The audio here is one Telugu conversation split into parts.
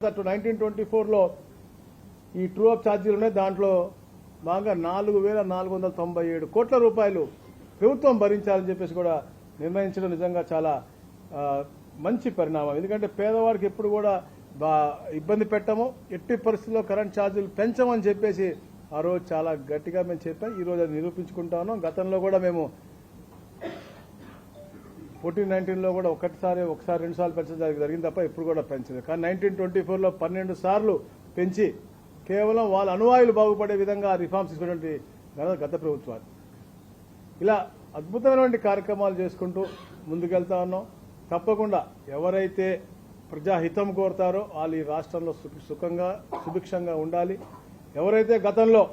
1924లో ఈ ట్రూ అప్ ఛార్జీలు ఉన్నాయి. దాంట్లో బాగా 4,497 కోట్ల రూపాయలు ప్రభుత్వం భరించాలని చెప్పేసి కూడా నిర్ణయించడం నిజంగా చాలా మంచి పరిణామం. ఎందుకంటే పేదవాడికి ఎప్పుడు కూడా ఇబ్బంది పెట్టము, ఎట్టి పరిస్థితుల్లో కరెంట్ ఛార్జీలు పెంచమని చెప్పేసి ఆ రోజు చాలా గట్టిగా మేము చెప్పాం. ఈ రోజు అది నిరూపించుకుంటా ఉన్నాం. గతంలో కూడా మేము 1419లో కూడా ఒకసారి 2 సార్లు పెంచడం జరిగింది తప్ప ఇప్పుడు కూడా పెంచలేదు. కానీ 1924లో 12 సార్లు పెంచి కేవలం వాళ్ళ అనువాయులు బాగుపడే విధంగా రిఫార్మ్స్ తీసుకున్నటువంటి గత ప్రభుత్వాలు. ఇలా అద్భుతమైనటువంటి కార్యక్రమాలు చేసుకుంటూ ముందుకెళ్తా ఉన్నాం. తప్పకుండా ఎవరైతే ప్రజాహితం కోరుతారో వాళ్ళు ఈ రాష్ట్రంలో సుభిక్షంగా ఉండాలి. ఎవరైతే గతంలో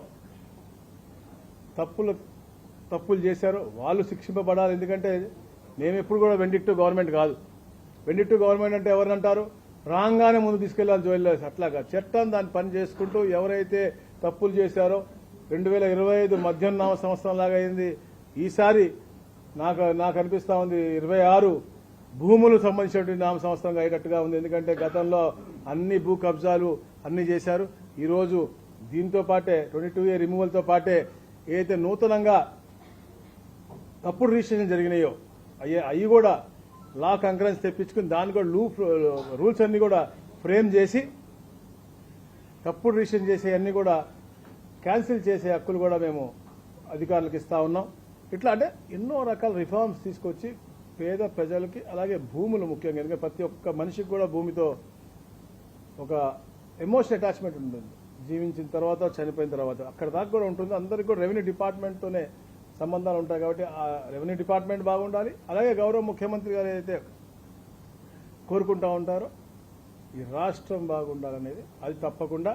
తప్పులు చేశారో వాళ్ళు శిక్షింపబడాలి. ఎందుకంటే మేము ఎప్పుడు కూడా వెండిక్టివ్ గవర్నమెంట్ కాదు. వెండిక్టివ్ గవర్నమెంట్ అంటే ఎవరంటారు, రాగానే ముందు తీసుకెళ్లాలి జైల్లో. అట్లాగా చట్టం దాన్ని పని చేసుకుంటూ ఎవరైతే తప్పులు చేశారో 2025 మధ్యాహ్నామ సంవత్సరం లాగా అయింది. ఈసారి నాకు అనిపిస్తా ఉంది 26 భూములు సంబంధించినటువంటి నామ సంవత్సరంగా అయ్యేటట్టుగా ఉంది. ఎందుకంటే గతంలో అన్ని భూ కబ్జాలు అన్ని చేశారు. ఈరోజు దీంతో పాటే 22A రిమూవల్తో పాటే ఏదైతే నూతనంగా తప్పుడు రిజిస్ట్రేషన్ జరిగినాయో అవి కూడా లా కంకరెన్స్ తెప్పించుకుని దాన్ని కూడా రూల్స్ అన్ని కూడా ఫ్రేమ్ చేసి తప్పుడు రిజిస్ట్రేషన్ చేసే అన్ని కూడా క్యాన్సిల్ చేసే హక్కులు కూడా మేము అధికారులకు ఇస్తా ఉన్నాం. ఇట్లా అంటే ఎన్నో రకాల రిఫార్మ్స్ తీసుకొచ్చి పేద ప్రజలకి, అలాగే భూములు ముఖ్యంగా, ఎందుకంటే ప్రతి ఒక్క మనిషికి కూడా భూమితో ఒక ఎమోషనల్ అటాచ్మెంట్ ఉంటుంది. జీవించిన తర్వాత, చనిపోయిన తర్వాత అక్కడ దాకా కూడా ఉంటుంది. అందరికీ కూడా రెవెన్యూ డిపార్ట్మెంట్తోనే సంబంధాలు ఉంటాయి. కాబట్టి ఆ రెవెన్యూ డిపార్ట్మెంట్ బాగుండాలి. అలాగే గౌరవ ముఖ్యమంత్రి గారు ఏదైతే కోరుకుంటా ఉంటారో ఈ రాష్ట్రం బాగుండాలనేది, అది తప్పకుండా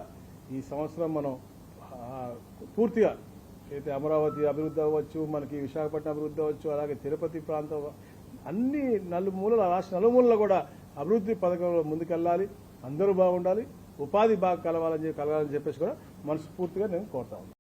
ఈ సంవత్సరం మనం పూర్తిగా అయితే అమరావతి అభివృద్ధి అవ్వచ్చు, మనకి విశాఖపట్నం అభివృద్ధి అవ్వచ్చు, అలాగే తిరుపతి ప్రాంతం అన్ని నలుమూలల రాష్ట్ర నలుమూలలో కూడా అభివృద్ధి పథకంలో ముందుకెళ్లాలి. అందరూ బాగుండాలి, ఉపాధి బాగా కలగాలని చెప్పేసి కూడా మనస్ఫూర్తిగా నేను కోరుతా ఉన్నాను.